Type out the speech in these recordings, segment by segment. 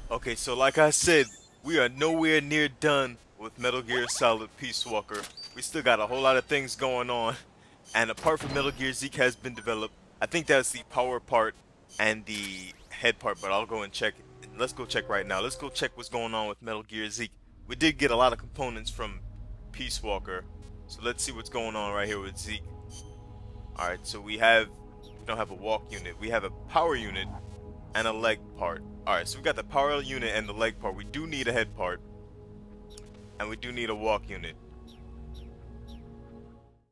Okay, so like I said, we are nowhere near done with Metal Gear Solid Peace Walker. We still got a whole lot of things going on. And apart from Metal Gear, Zeke has been developed. I think that's the power part and the head part, but I'll go and check. Let's go check right now. Let's go check what's going on with Metal Gear Zeke. We did get a lot of components from Peace Walker. So let's see what's going on right here with Zeke. Alright, so we don't have a walk unit. We have a power unit and a leg part. Alright, so we got the power unit and the leg part. We do need a head part. And we do need a walk unit.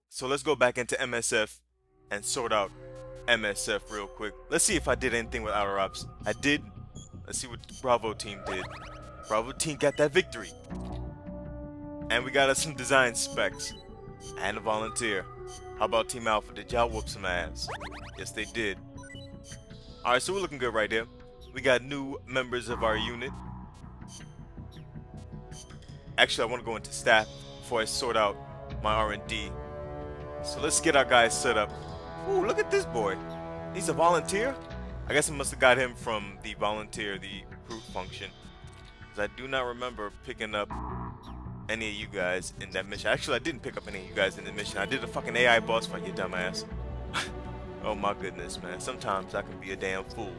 So let's go back into MSF and sort out MSF real quick. Let's see if I did anything with outer ops. I did. Let's see what Bravo team did. Bravo team got that victory. And we got us some design specs. And a volunteer. How about Team Alpha? Did y'all whoop some ass? Yes, they did. Alright, so we're looking good right there. We got new members of our unit. Actually, I want to go into staff before I sort out my R&D. So let's get our guys set up. Ooh, look at this boy. He's a volunteer? I guess I must have got him from the volunteer, the recruit function. Because I do not remember picking up any of you guys in that mission. Actually, I didn't pick up any of you guys in the mission. I did a fucking AI boss fight, you dumbass. Oh my goodness, man. Sometimes I can be a damn fool.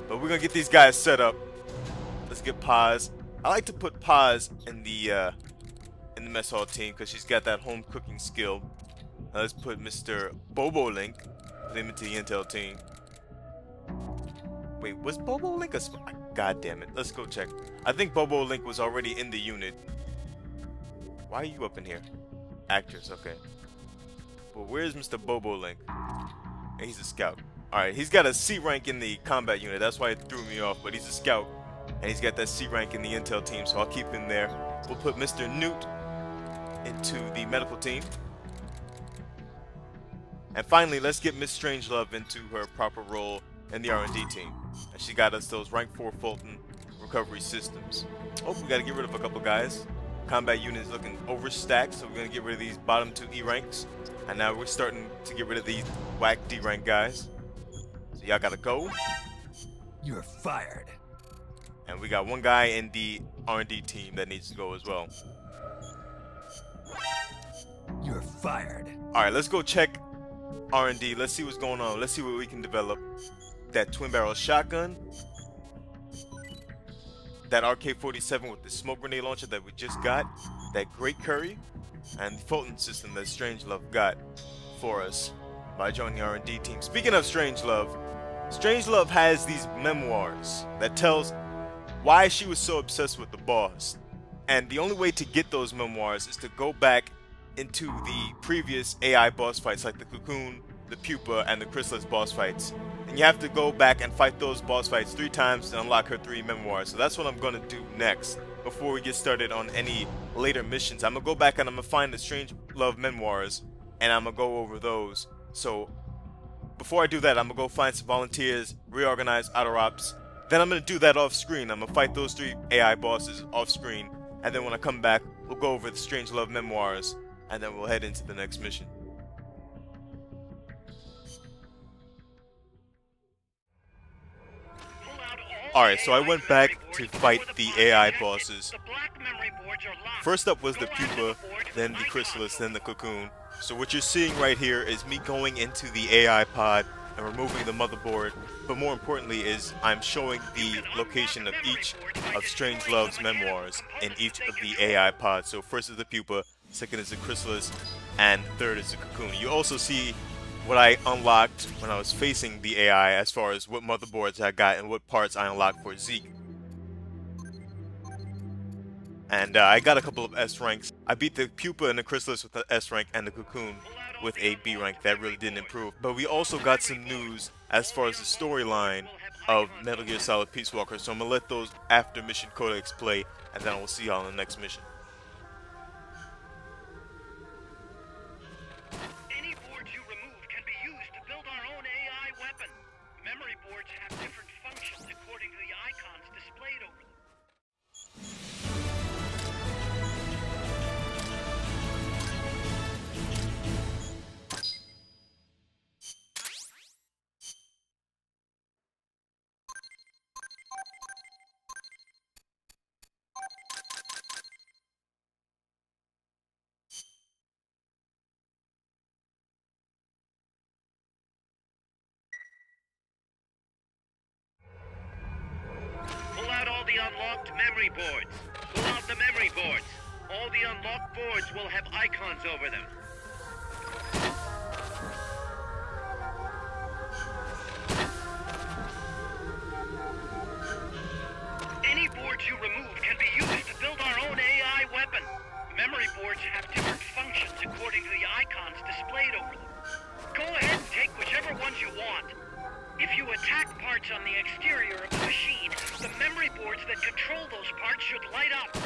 But we're gonna get these guys set up. Let's get Paz. I like to put Paz in the mess hall team because she's got that home cooking skill. Now let's put Mr. Bobo Link, put him into the intel team. Wait, was Bobo Link a God damn it. Let's go check. I think Bobo Link was already in the unit. Why are you up in here? Actress, okay. But where's Mr. Bobo Link? He's a scout. Alright, he's got a C rank in the combat unit. That's why it threw me off. But he's a scout. And he's got that C rank in the intel team. So I'll keep him there. We'll put Mr. Newt into the medical team. And finally, let's get Miss Strangelove into her proper role in the R&D team. And she got us those rank 4 Fulton recovery systems. Oh, we gotta get rid of a couple guys. Combat unit is looking overstacked, so we're gonna get rid of these bottom 2 E ranks. And now we're starting to get rid of these whack D rank guys. So y'all gotta go. You're fired. And we got one guy in the R&D team that needs to go as well. You're fired. Alright, let's go check R&D. Let's see what's going on. Let's see what we can develop. That twin barrel shotgun. That RK-47 with the smoke grenade launcher that we just got. That great curry. And the Fulton system that Strangelove got for us by joining the R&D team. Speaking of Strangelove, Strangelove has these memoirs that tells why she was so obsessed with the boss. And the only way to get those memoirs is to go back into the previous AI boss fights like the Cocoon, the Pupa, and the Chrysalis boss fights. And you have to go back and fight those boss fights 3 times to unlock her 3 memoirs. So that's what I'm going to do next before we get started on any later missions. I'm going to go back and I'm going to find the Strangelove memoirs and I'm going to go over those. So before I do that, I'm going to go find some volunteers, reorganize outer ops. Then I'm going to do that off screen. I'm going to fight those 3 AI bosses off screen. And then when I come back, we'll go over the Strangelove memoirs. And then we'll head into the next mission. Alright, so I went back to fight the AI bosses. First up was the Pupa, then the Chrysalis, then the Cocoon. So what you're seeing right here is me going into the AI pod and removing the motherboard. But more importantly is I'm showing the location of each of Strangelove's memoirs in each of the AI pods. So first is the Pupa, second is the Chrysalis, and third is the Cocoon. You also see what I unlocked when I was facing the AI as far as what motherboards I got and what parts I unlocked for Zeke. And I got a couple of S ranks. I beat the Pupa and the Chrysalis with the S rank and the Cocoon with a B rank. That really didn't improve. But we also got some news as far as the storyline of Metal Gear Solid Peace Walker. So I'm going to let those after mission codecs play and then we'll see y'all in the next mission. Memory boards have different functions according to the icons displayed over them. unlocked memory boards. Pull out the memory boards. All the unlocked boards will have icons over them. Any boards you remove can be used to build our own AI weapon. Memory boards have different functions according to the icons displayed over them. Go ahead and take whichever ones you want. If you attack parts on the exterior of the machine, the memory boards that control those parts should light up.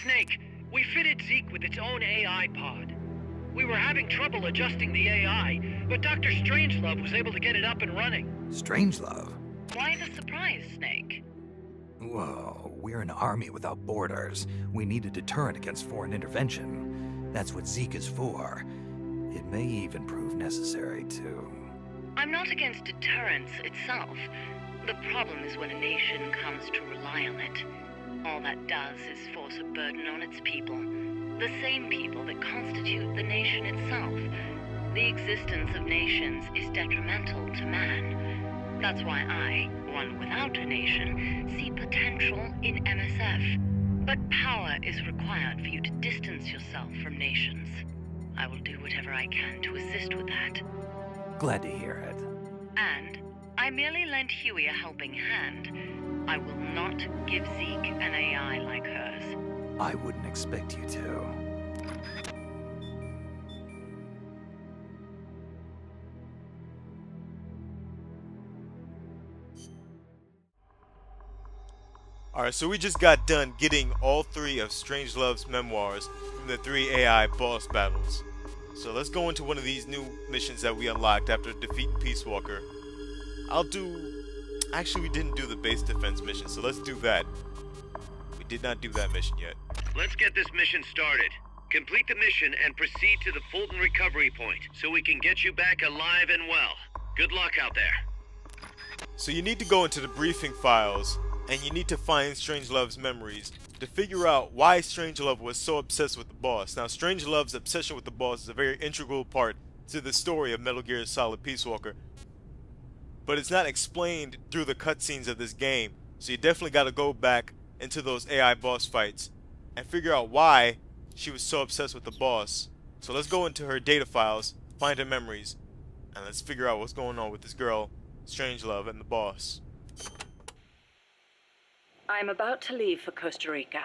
Snake, we fitted Zeke with its own AI pod. We were having trouble adjusting the AI, but Dr. Strangelove was able to get it up and running. Strangelove? Why the surprise, Snake? Whoa, we're an army without borders. We need a deterrent against foreign intervention. That's what Zeke is for. It may even prove necessary to... I'm not against deterrence itself. The problem is when a nation comes to rely on it. All that does is force a burden on its people. The same people that constitute the nation itself. The existence of nations is detrimental to man. That's why I, one without a nation, see potential in MSF. But power is required for you to distance yourself from nations. I will do whatever I can to assist with that. Glad to hear it. And I merely lent Huey a helping hand. I will not give Zeke an AI like hers. I wouldn't expect you to. Alright, so we just got done getting all 3 of Strangelove's memoirs from the 3 AI boss battles. So let's go into one of these new missions that we unlocked after defeating Peace Walker. Actually, we didn't do the base defense mission, so let's do that. We did not do that mission yet. Let's get this mission started. Complete the mission and proceed to the Fulton recovery point so we can get you back alive and well. Good luck out there. So you need to go into the briefing files, and you need to find Strangelove's memories to figure out why Strangelove was so obsessed with the boss. Now, Strangelove's obsession with the boss is a very integral part to the story of Metal Gear Solid Peace Walker. But it's not explained through the cutscenes of this game, so you definitely got to go back into those AI boss fights and figure out why she was so obsessed with the boss. So let's go into her data files, find her memories, and let's figure out what's going on with this girl, Strangelove, and the boss. I'm about to leave for Costa Rica,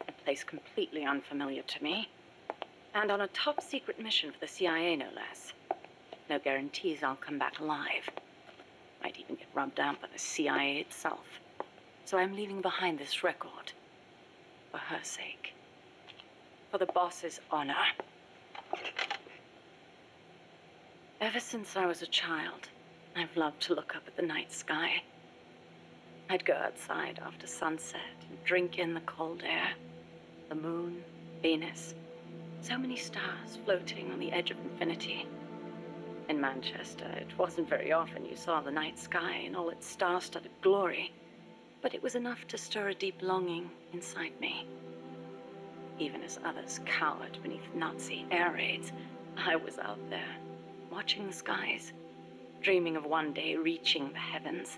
a place completely unfamiliar to me, and on a top-secret mission for the CIA, no less. No guarantees I'll come back alive. Might even get rubbed out by the CIA itself. So I'm leaving behind this record. For her sake. For the boss's honor. Ever since I was a child, I've loved to look up at the night sky. I'd go outside after sunset and drink in the cold air. The moon, Venus, so many stars floating on the edge of infinity. In Manchester, it wasn't very often you saw the night sky in all its star-studded glory, but it was enough to stir a deep longing inside me. Even as others cowered beneath Nazi air raids, I was out there, watching the skies, dreaming of one day reaching the heavens.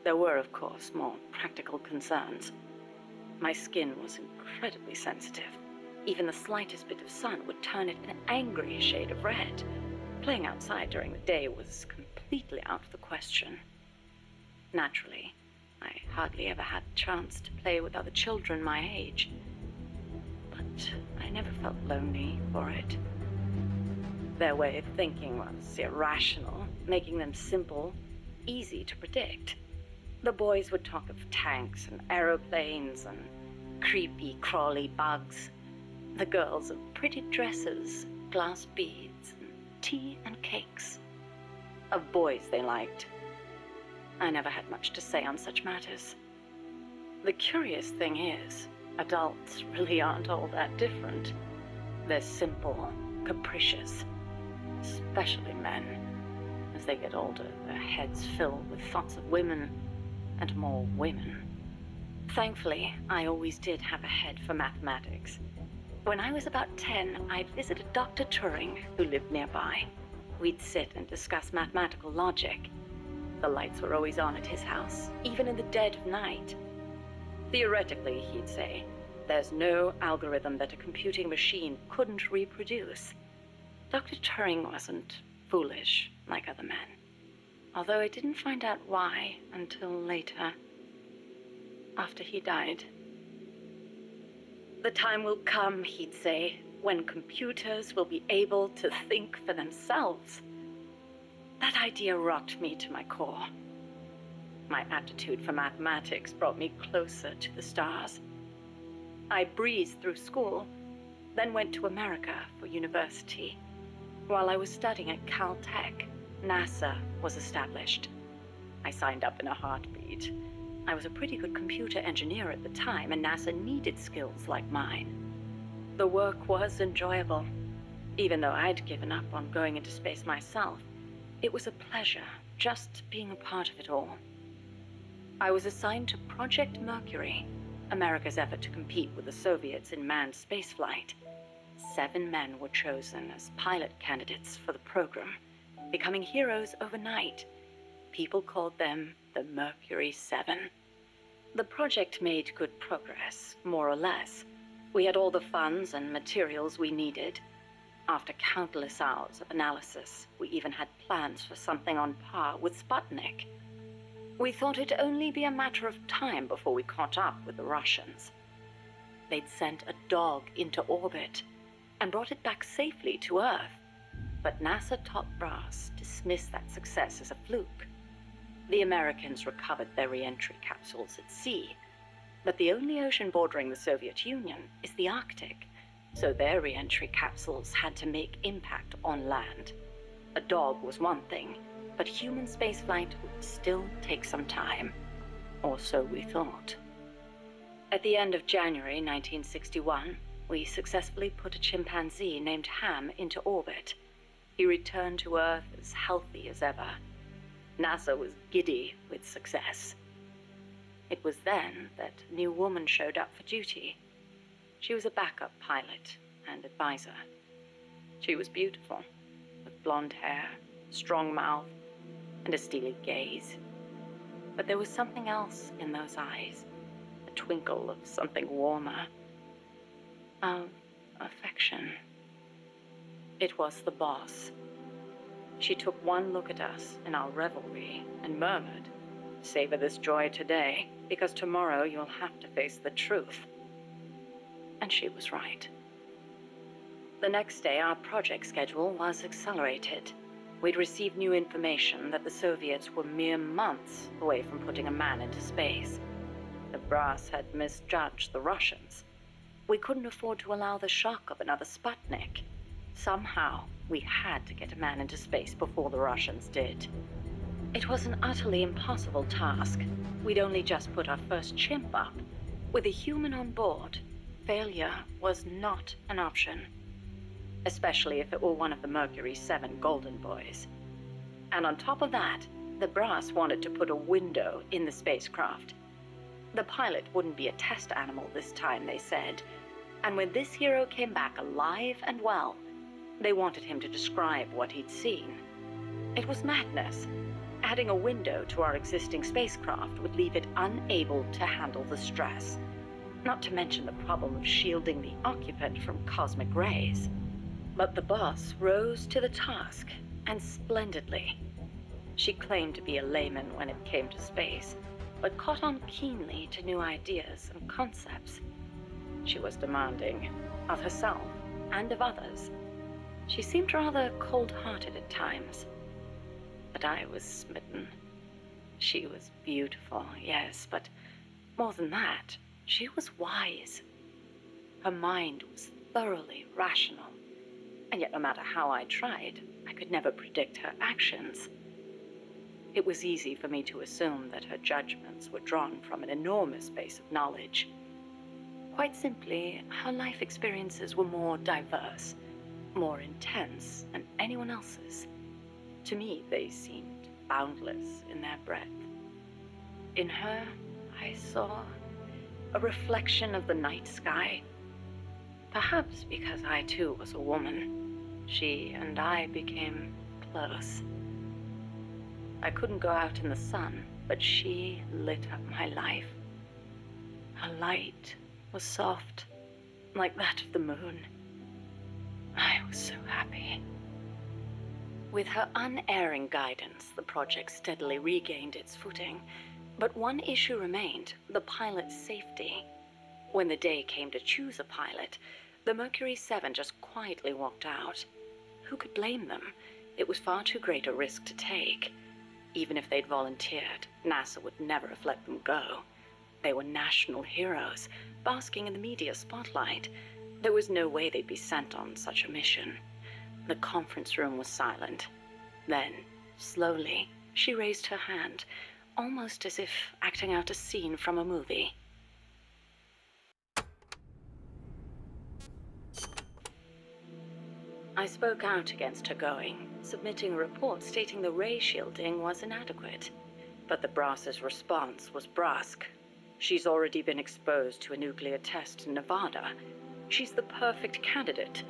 There were, of course, more practical concerns. My skin was incredibly sensitive. Even the slightest bit of sun would turn it an angry shade of red. Playing outside during the day was completely out of the question. Naturally, I hardly ever had a chance to play with other children my age. But I never felt lonely for it. Their way of thinking was irrational, making them simple, easy to predict. The boys would talk of tanks and aeroplanes and creepy, crawly bugs. The girls of pretty dresses, glass beads, and tea and cakes. Of boys they liked. I never had much to say on such matters. The curious thing is, adults really aren't all that different. They're simple, capricious, especially men. As they get older, their heads fill with thoughts of women and more women. Thankfully, I always did have a head for mathematics. When I was about 10, I'd visited Dr. Turing, who lived nearby. We'd sit and discuss mathematical logic. The lights were always on at his house, even in the dead of night. Theoretically, he'd say, there's no algorithm that a computing machine couldn't reproduce. Dr. Turing wasn't foolish like other men, although I didn't find out why until later, after he died. The time will come, he'd say, when computers will be able to think for themselves. That idea rocked me to my core. My aptitude for mathematics brought me closer to the stars. I breezed through school, then went to America for university. While I was studying at Caltech, NASA was established. I signed up in a heartbeat. I was a pretty good computer engineer at the time, and NASA needed skills like mine. The work was enjoyable. Even though I'd given up on going into space myself, it was a pleasure just being a part of it all. I was assigned to Project Mercury, America's effort to compete with the Soviets in manned spaceflight. 7 men were chosen as pilot candidates for the program, becoming heroes overnight. People called them the Mercury 7. The project made good progress, more or less. We had all the funds and materials we needed. After countless hours of analysis, we even had plans for something on par with Sputnik. We thought it'd only be a matter of time before we caught up with the Russians. They'd sent a dog into orbit and brought it back safely to Earth. But NASA top brass dismissed that success as a fluke. The Americans recovered their re-entry capsules at sea, but the only ocean bordering the Soviet Union is the Arctic, so their re-entry capsules had to make impact on land. A dog was one thing, but human spaceflight would still take some time, or so we thought. At the end of January 1961, we successfully put a chimpanzee named Ham into orbit. He returned to Earth as healthy as ever. NASA was giddy with success. It was then that a new woman showed up for duty. She was a backup pilot and advisor. She was beautiful, with blonde hair, strong mouth, and a steely gaze. But there was something else in those eyes, a twinkle of something warmer, of affection. It was the boss. She took one look at us in our revelry and murmured, "Savor this joy today, because tomorrow you'll have to face the truth." And she was right. The next day, our project schedule was accelerated. We'd received new information that the Soviets were mere months away from putting a man into space. The brass had misjudged the Russians. We couldn't afford to allow the shock of another Sputnik. Somehow, we had to get a man into space before the Russians did. It was an utterly impossible task. We'd only just put our first chimp up. With a human on board, failure was not an option, especially if it were one of the Mercury 7 Golden Boys. And on top of that, the brass wanted to put a window in the spacecraft. The pilot wouldn't be a test animal this time, they said, and when this hero came back alive and well, they wanted him to describe what he'd seen. It was madness. Adding a window to our existing spacecraft would leave it unable to handle the stress, not to mention the problem of shielding the occupant from cosmic rays. But the boss rose to the task, and splendidly. She claimed to be a layman when it came to space, but caught on keenly to new ideas and concepts. She was demanding, of herself and of others. She seemed rather cold-hearted at times, but I was smitten. She was beautiful, yes, but more than that, she was wise. Her mind was thoroughly rational, and yet no matter how I tried, I could never predict her actions. It was easy for me to assume that her judgments were drawn from an enormous base of knowledge. Quite simply, her life experiences were more diverse, more intense than anyone else's. To me, they seemed boundless in their breadth. In her, I saw a reflection of the night sky. Perhaps because I too was a woman, she and I became close. I couldn't go out in the sun, but she lit up my life. Her light was soft, like that of the moon. I was so happy. With her unerring guidance, the project steadily regained its footing. But one issue remained, the pilot's safety. When the day came to choose a pilot, the Mercury 7 just quietly walked out. Who could blame them? It was far too great a risk to take. Even if they'd volunteered, NASA would never have let them go. They were national heroes, basking in the media spotlight. There was no way they'd be sent on such a mission. The conference room was silent. Then, slowly, she raised her hand, almost as if acting out a scene from a movie. I spoke out against her going, submitting a report stating the ray shielding was inadequate. But the brass's response was brusque. She's already been exposed to a nuclear test in Nevada. She's the perfect candidate.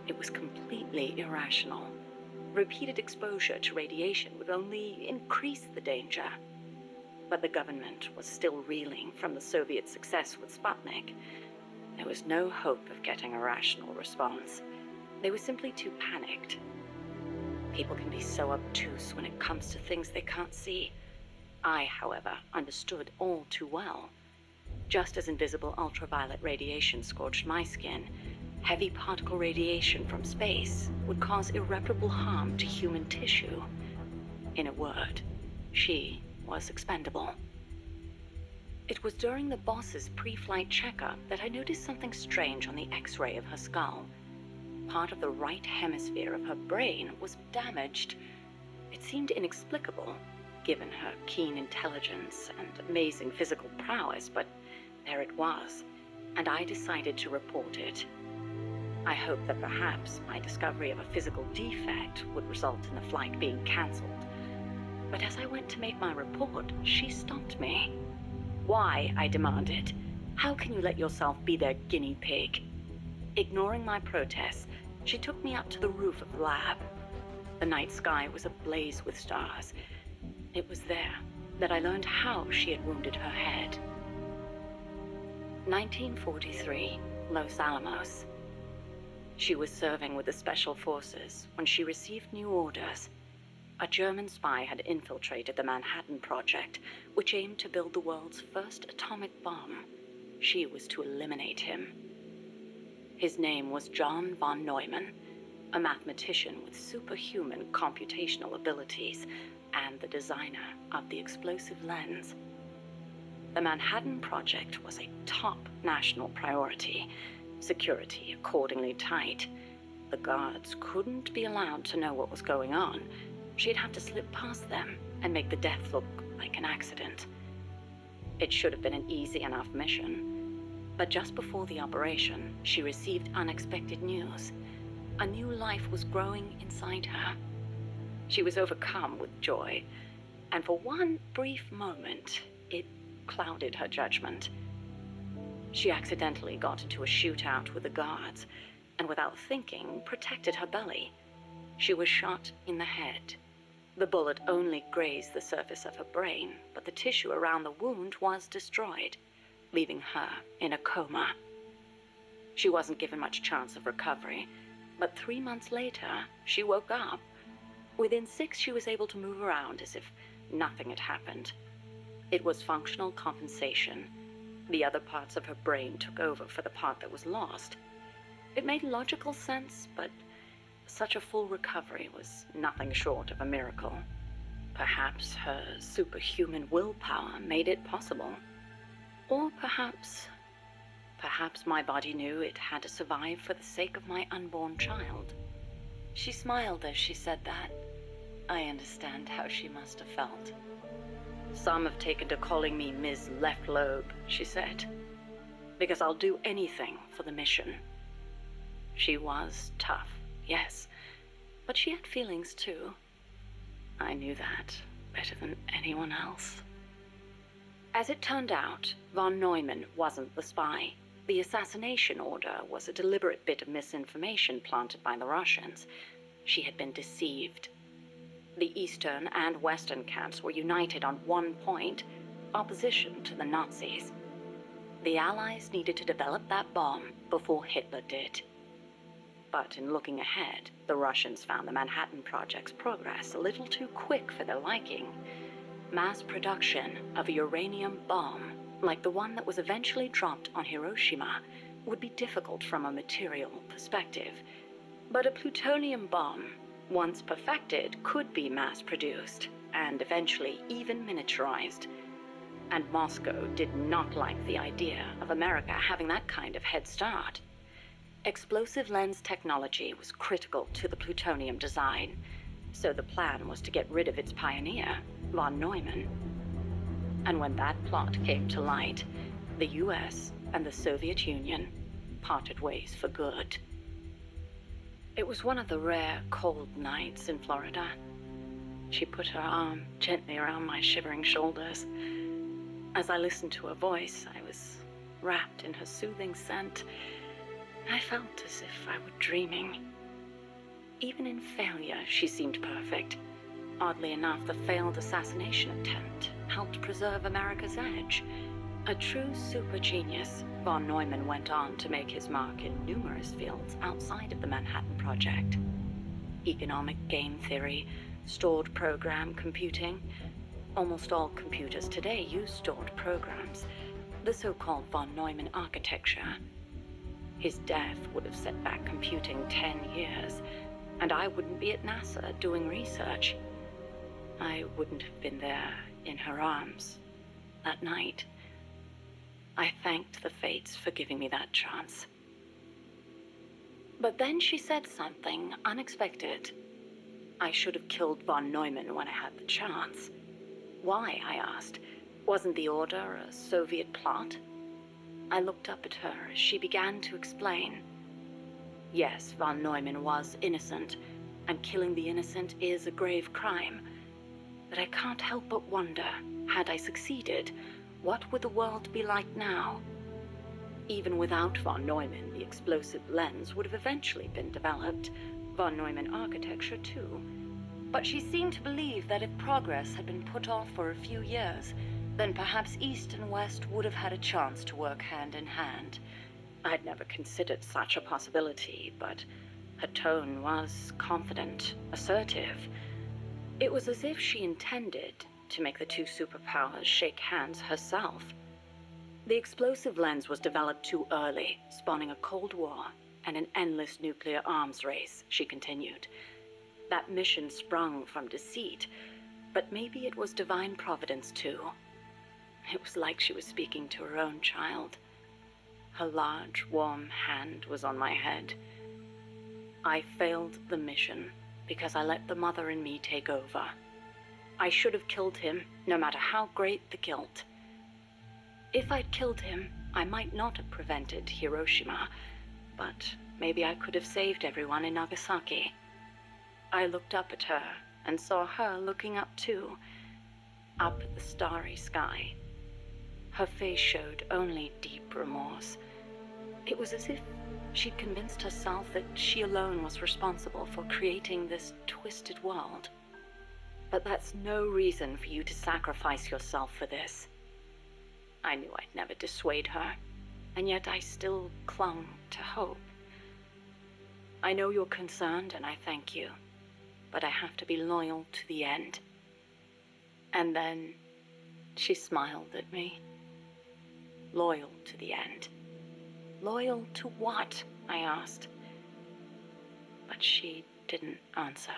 It was completely irrational. Repeated exposure to radiation would only increase the danger. But the government was still reeling from the Soviet success with Sputnik. There was no hope of getting a rational response. They were simply too panicked. People can be so obtuse when it comes to things they can't see. I, however, understood all too well. Just as invisible ultraviolet radiation scorched my skin, heavy particle radiation from space would cause irreparable harm to human tissue. In a word, she was expendable. It was during the boss's pre-flight checkup that I noticed something strange on the X-ray of her skull. Part of the right hemisphere of her brain was damaged. It seemed inexplicable, given her keen intelligence and amazing physical prowess, but there it was, and I decided to report it. I hoped that perhaps my discovery of a physical defect would result in the flight being cancelled. But as I went to make my report, she stopped me. "Why?" I demanded. "How can you let yourself be their guinea pig?" Ignoring my protests, she took me up to the roof of the lab. The night sky was ablaze with stars. It was there that I learned how she had wounded her head. 1943, Los Alamos. She was serving with the Special Forces when she received new orders. A German spy had infiltrated the Manhattan Project, which aimed to build the world's first atomic bomb. She was to eliminate him. His name was John von Neumann, a mathematician with superhuman computational abilities and the designer of the explosive lens. The Manhattan Project was a top national priority, security accordingly tight. The guards couldn't be allowed to know what was going on. She'd have to slip past them and make the death look like an accident. It should have been an easy enough mission. But just before the operation, she received unexpected news. A new life was growing inside her. She was overcome with joy, and for one brief moment, it clouded her judgment. She accidentally got into a shootout with the guards, and without thinking, protected her belly. She was shot in the head. The bullet only grazed the surface of her brain, but the tissue around the wound was destroyed, leaving her in a coma. She wasn't given much chance of recovery, but 3 months later, she woke up. Within 6, she was able to move around as if nothing had happened. It was functional compensation. The other parts of her brain took over for the part that was lost. It made logical sense, but such a full recovery was nothing short of a miracle. Perhaps her superhuman willpower made it possible. Or perhaps my body knew it had to survive for the sake of my unborn child. She smiled as she said that. I understand how she must have felt. "Some have taken to calling me Ms. Left Lobe," she said, "because I'll do anything for the mission." She was tough, yes, but she had feelings too. I knew that better than anyone else. As it turned out, von Neumann wasn't the spy. The assassination order was a deliberate bit of misinformation planted by the Russians. She had been deceived. The Eastern and Western camps were united on one point: opposition to the Nazis. The Allies needed to develop that bomb before Hitler did. But in looking ahead, the Russians found the Manhattan Project's progress a little too quick for their liking. Mass production of a uranium bomb, like the one that was eventually dropped on Hiroshima, would be difficult from a material perspective. But a plutonium bomb, once perfected, could be mass-produced, and eventually even miniaturized. And Moscow did not like the idea of America having that kind of head start. Explosive lens technology was critical to the plutonium design, so the plan was to get rid of its pioneer, von Neumann. And when that plot came to light, the US and the Soviet Union parted ways for good. It was one of the rare cold nights in Florida. She put her arm gently around my shivering shoulders. As I listened to her voice, I was wrapped in her soothing scent. I felt as if I were dreaming. Even in failure, she seemed perfect. Oddly enough, the failed assassination attempt helped preserve America's edge. A true super genius, von Neumann went on to make his mark in numerous fields outside of the Manhattan Project. Economic game theory, stored program computing. Almost all computers today use stored programs, the so-called von Neumann architecture. His death would have set back computing 10 years, and I wouldn't be at NASA doing research. I wouldn't have been there in her arms that night. I thanked the fates for giving me that chance. But then she said something unexpected. I should have killed von Neumann when I had the chance. Why, I asked. Wasn't the order a Soviet plot? I looked up at her as she began to explain. Yes, von Neumann was innocent, and killing the innocent is a grave crime. But I can't help but wonder, had I succeeded, what would the world be like now? Even without von Neumann, the explosive lens would have eventually been developed, von Neumann architecture too. But she seemed to believe that if progress had been put off for a few years, then perhaps East and West would have had a chance to work hand in hand. I'd never considered such a possibility, but her tone was confident, assertive. It was as if she intended to make the two superpowers shake hands herself. The explosive lens was developed too early, spawning a Cold War and an endless nuclear arms race, she continued. That mission sprung from deceit, but maybe it was divine providence too. It was like she was speaking to her own child. Her large, warm hand was on my head. I failed the mission because I let the mother in me take over. I should have killed him, no matter how great the guilt. If I'd killed him, I might not have prevented Hiroshima, but maybe I could have saved everyone in Nagasaki. I looked up at her and saw her looking up too, up at the starry sky. Her face showed only deep remorse. It was as if she'd convinced herself that she alone was responsible for creating this twisted world. But that's no reason for you to sacrifice yourself for this. I knew I'd never dissuade her, and yet I still clung to hope. I know you're concerned, and I thank you, but I have to be loyal to the end. And then she smiled at me. Loyal to the end. Loyal to what? I asked. But she didn't answer.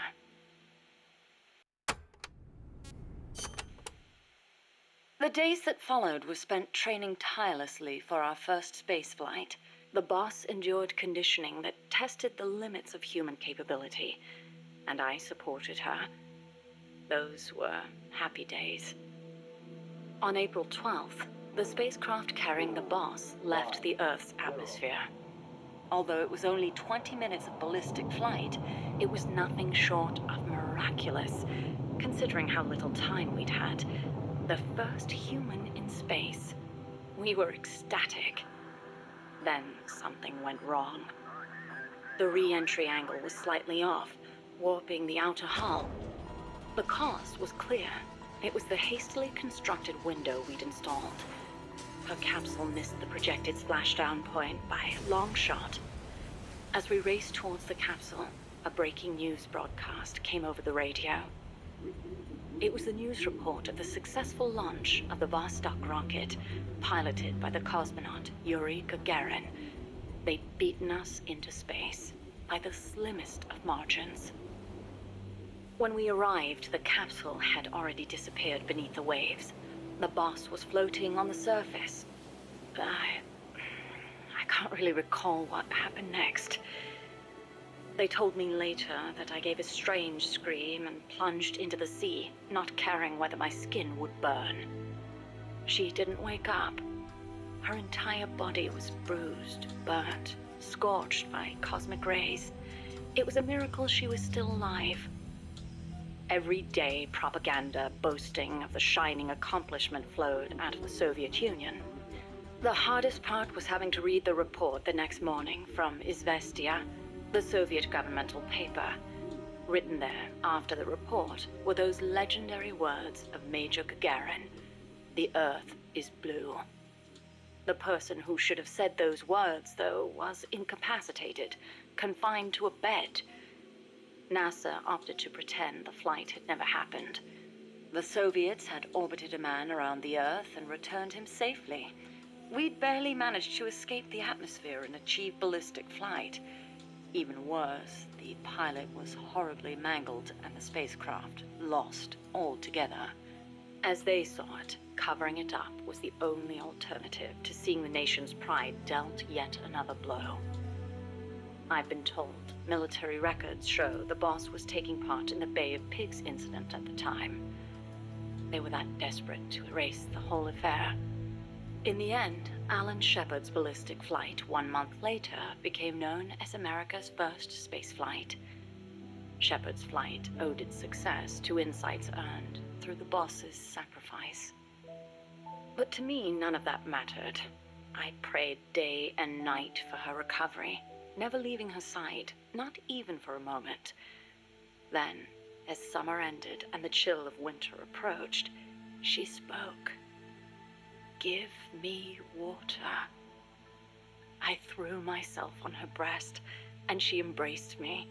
The days that followed were spent training tirelessly for our first space flight. The boss endured conditioning that tested the limits of human capability, and I supported her. Those were happy days. On April 12th, the spacecraft carrying the boss left the Earth's atmosphere. Although it was only 20 minutes of ballistic flight, it was nothing short of miraculous, considering how little time we'd had. The first human in space. We were ecstatic. Then something went wrong. The re-entry angle was slightly off, warping the outer hull. The cause was clear. It was the hastily constructed window we'd installed. Her capsule missed the projected splashdown point by a long shot. As we raced towards the capsule, a breaking news broadcast came over the radio. It was the news report of the successful launch of the Vostok rocket, piloted by the cosmonaut Yuri Gagarin. They'd beaten us into space by the slimmest of margins. When we arrived, the capsule had already disappeared beneath the waves. The boss was floating on the surface. I can't really recall what happened next. They told me later that I gave a strange scream and plunged into the sea, not caring whether my skin would burn. She didn't wake up. Her entire body was bruised, burnt, scorched by cosmic rays. It was a miracle she was still alive. Every day, propaganda boasting of the shining accomplishment flowed out of the Soviet Union. The hardest part was having to read the report the next morning from Izvestia, the Soviet governmental paper. Written there after the report were those legendary words of Major Gagarin: "The Earth is blue." The person who should have said those words, though, was incapacitated, confined to a bed. NASA opted to pretend the flight had never happened. The Soviets had orbited a man around the Earth and returned him safely. We'd barely managed to escape the atmosphere and achieve ballistic flight. Even worse, the pilot was horribly mangled and the spacecraft lost altogether. As they saw it, covering it up was the only alternative to seeing the nation's pride dealt yet another blow. I've been told military records show the boss was taking part in the Bay of Pigs incident at the time. They were that desperate to erase the whole affair. In the end, Alan Shepard's ballistic flight 1 month later became known as America's first spaceflight. Shepard's flight owed its success to insights earned through the boss's sacrifice. But to me, none of that mattered. I prayed day and night for her recovery, never leaving her side, not even for a moment. Then, as summer ended and the chill of winter approached, she spoke. "Give me water." I threw myself on her breast, and she embraced me.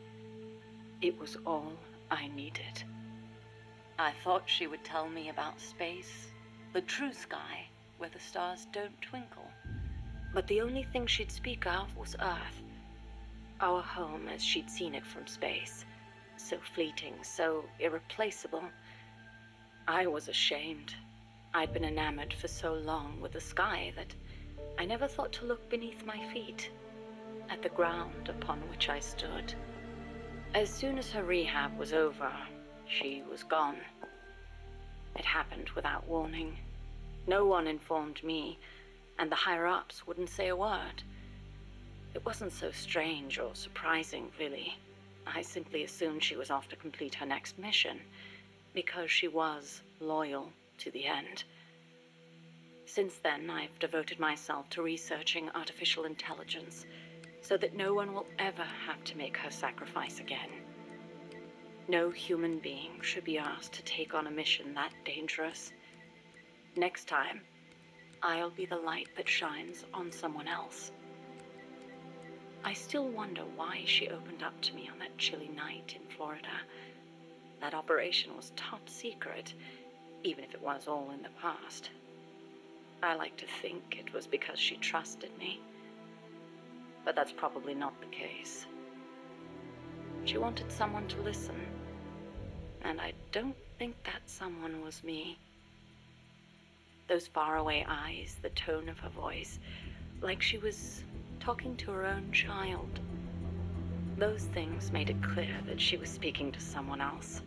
It was all I needed. I thought she would tell me about space, the true sky, where the stars don't twinkle. But the only thing she'd speak of was Earth, our home as she'd seen it from space. So fleeting, so irreplaceable. I was ashamed. I'd been enamored for so long with the sky that I never thought to look beneath my feet, at the ground upon which I stood. As soon as her rehab was over, she was gone. It happened without warning. No one informed me, and the higher-ups wouldn't say a word. It wasn't so strange or surprising, really. I simply assumed she was off to complete her next mission, because she was loyal to the end. Since then, I've devoted myself to researching artificial intelligence, so that no one will ever have to make her sacrifice again. No human being should be asked to take on a mission that dangerous. Next time, I'll be the light that shines on someone else. I still wonder why she opened up to me on that chilly night in Florida. That operation was top secret, even if it was all in the past. I like to think it was because she trusted me. But that's probably not the case. She wanted someone to listen. And I don't think that someone was me. Those faraway eyes, the tone of her voice, like she was talking to her own child. Those things made it clear that she was speaking to someone else.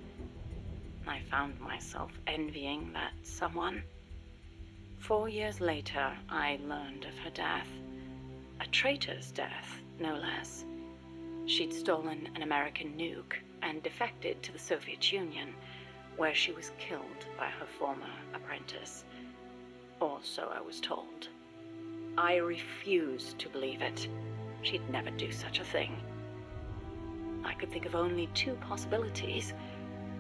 I found myself envying that someone. 4 years later, I learned of her death. A traitor's death, no less. She'd stolen an American nuke and defected to the Soviet Union, where she was killed by her former apprentice. Or so I was told. I refused to believe it. She'd never do such a thing. I could think of only two possibilities.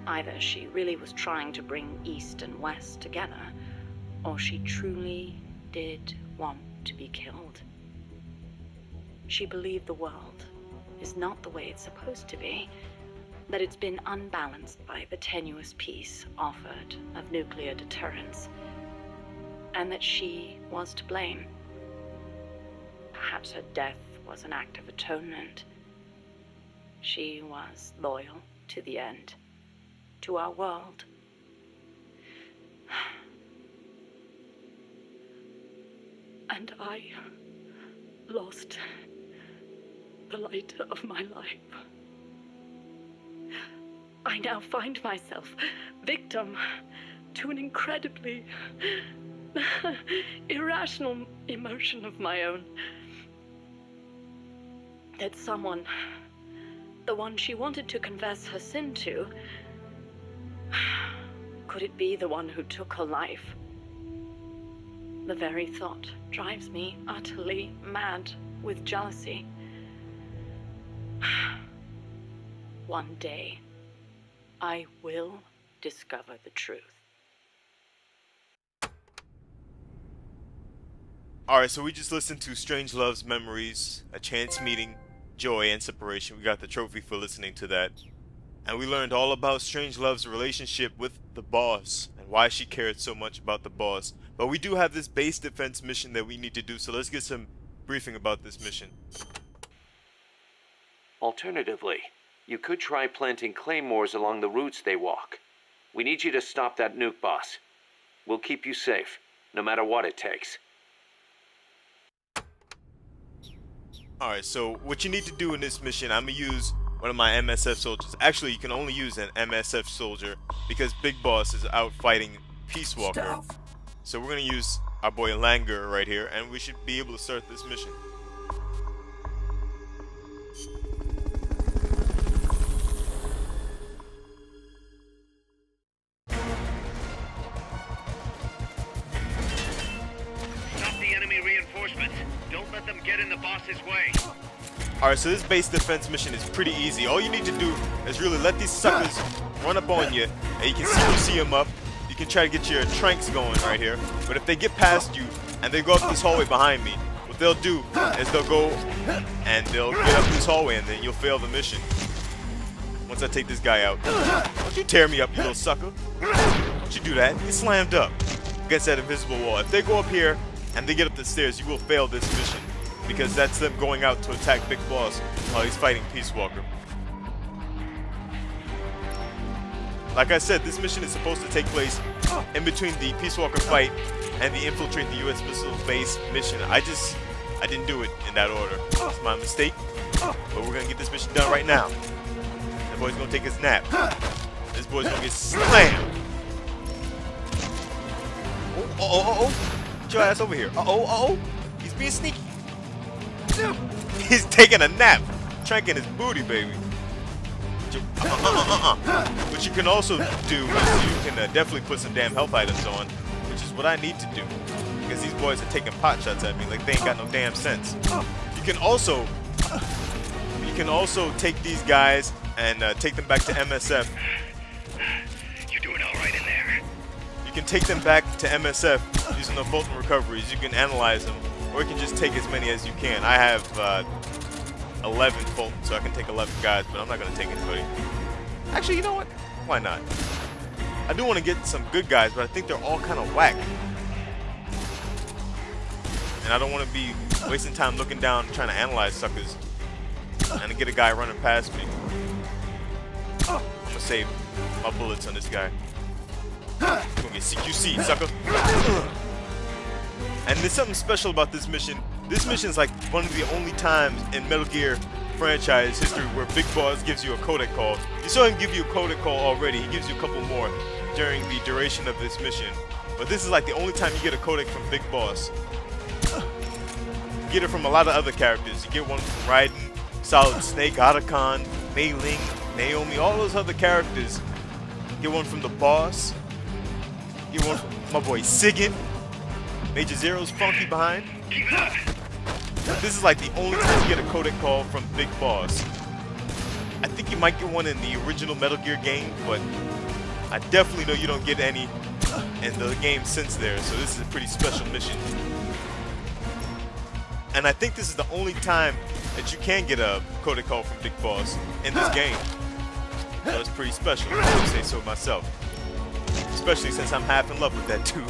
Either she really was trying to bring East and West together, or she truly did want to be killed. She believed the world is not the way it's supposed to be, that it's been unbalanced by the tenuous peace offered of nuclear deterrence, and that she was to blame. Perhaps her death was an act of atonement. She was loyal to the end, to our world. And I lost the light of my life. I now find myself victim to an incredibly irrational emotion of my own. That someone, the one she wanted to confess her sin to, could it be the one who took her life? The very thought drives me utterly mad with jealousy. One day, I will discover the truth. Alright, so we just listened to Strangelove's Memories, A Chance Meeting, Joy, and Separation. We got the trophy for listening to that. And we learned all about Strangelove's relationship with the boss, and why she cared so much about the boss. But we do have this base defense mission that we need to do, so let's get some briefing about this mission. Alternatively, you could try planting claymores along the routes they walk. We need you to stop that nuke boss. We'll keep you safe, no matter what it takes. Alright, so what you need to do in this mission, I'm going to use one of my MSF soldiers. Actually, you can only use an MSF soldier because Big Boss is out fighting Peace Walker. So we're going to use our boy Langer right here, and we should be able to start this mission. Stop the enemy reinforcements. Don't let them get in the boss's way. Alright, so this base defense mission is pretty easy. All you need to do is really let these suckers run up on you, and you can see them up. You can try to get your tranks going right here. But if they get past you, and they go up this hallway behind me, what they'll do is they'll go and they'll get up this hallway, and then you'll fail the mission. Once I take this guy out. Don't you tear me up, you little sucker. Don't you do that. Get slammed up against that invisible wall. If they go up here, and they get up the stairs, you will fail this mission. Because that's them going out to attack Big Boss while he's fighting Peace Walker. Like I said, this mission is supposed to take place in between the Peace Walker fight and the infiltrate the US missile base mission. I didn't do it in that order. It's my mistake. But we're gonna get this mission done right now. That boy's gonna take his nap. This boy's gonna get slammed. Oh. Get your ass over here. Uh-oh. He's being sneaky. He's taking a nap. Tranking his booty, baby. What you can also do is you can definitely put some damn health items on, which is what I need to do. Because these boys are taking pot shots at me like they ain't got no damn sense. You can also take these guys and take them back to MSF. You're doing all right in there. You can take them back to MSF using the Fulton recoveries. You can analyze them, or you can just take as many as you can. I have 11 Fulton, so I can take 11 guys, but I'm not going to take anybody. Actually, you know what? Why not? I do want to get some good guys, but I think they're all kind of whack. And I don't want to be wasting time looking down and trying to analyze suckers and to get a guy running past me. I'm going to save my bullets on this guy. I'm going to get CQC, sucker. And there's something special about this mission. This mission is like one of the only times in Metal Gear franchise history where Big Boss gives you a codec call. You saw him give you a codec call already. He gives you a couple more during the duration of this mission. But this is like the only time you get a codec from Big Boss. get it from a lot of other characters. You get one from Raiden, Solid Snake, Otacon, Mei Ling, Naomi, all those other characters. Get one from the boss. Get one from my boy Sigint. Major Zero's funky behind. Keep it up. But this is like the only time you get a codec call from Big Boss. I think you might get one in the original Metal Gear game, but I definitely know you don't get any in the game since there, so this is a pretty special mission. And I think this is the only time that you can get a codec call from Big Boss in this game. So it's pretty special, I would say so myself. Especially since I'm half in love with that dude.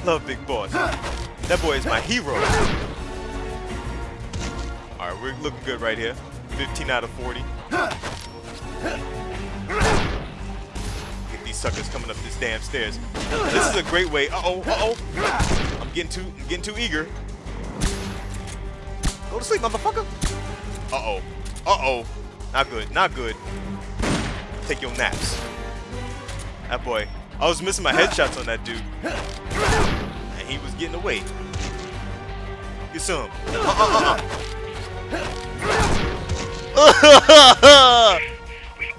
Love Big Boss. That boy is my hero. Alright, we're looking good right here. 15 out of 40. Get these suckers coming up this damn stairs. This is a great way. Uh-oh. I'm getting too eager. Go to sleep, motherfucker. Uh-oh. Not good. Take your naps. That boy. I was missing my headshots on that dude. And he was getting away. Get some. We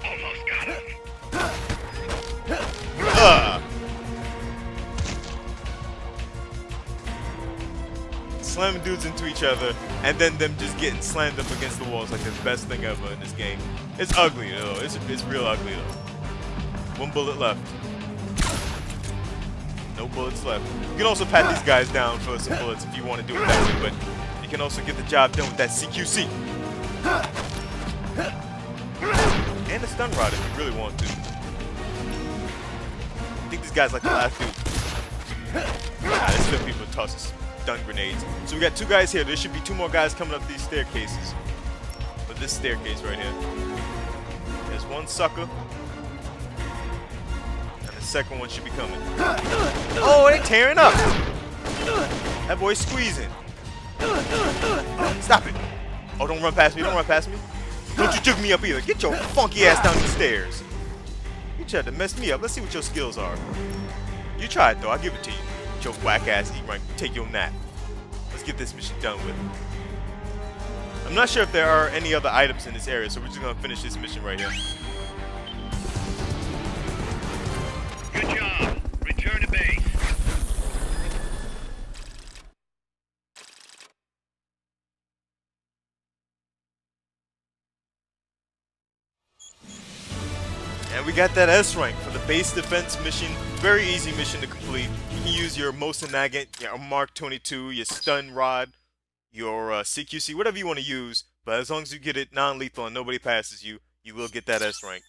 almost got him. Slamming dudes into each other, and then them just getting slammed up against the walls like the best thing ever in this game. It's ugly though. It's real ugly though. 1 bullet left. No bullets left. You can also pat these guys down for some bullets if you want to do it that way, but you can also get the job done with that CQC. And a stun rod if you really want to. I think this guy's like the last dude. There's still people tossing stun grenades. So we got 2 guys here. There should be 2 more guys coming up these staircases. But this staircase right here. There's 1 sucker. And the second one should be coming. Oh, they tearing up. That boy's squeezing. Stop it. Oh, don't run past me. Don't you juke me up either. Get your funky ass down these stairs. You tried to mess me up. Let's see what your skills are. You tried though. I'll give it to you. With your whack ass eat rank. Take your nap. Let's get this mission done with. I'm not sure if there are any other items in this area, so we're just gonna finish this mission right here. Good job. Return to base. And we got that S rank for the base defense mission. Very easy mission to complete. You can use your Mosin Nagant, your Mark 22, your stun rod, your CQC, whatever you want to use. But as long as you get it non-lethal and nobody passes you, you will get that S rank.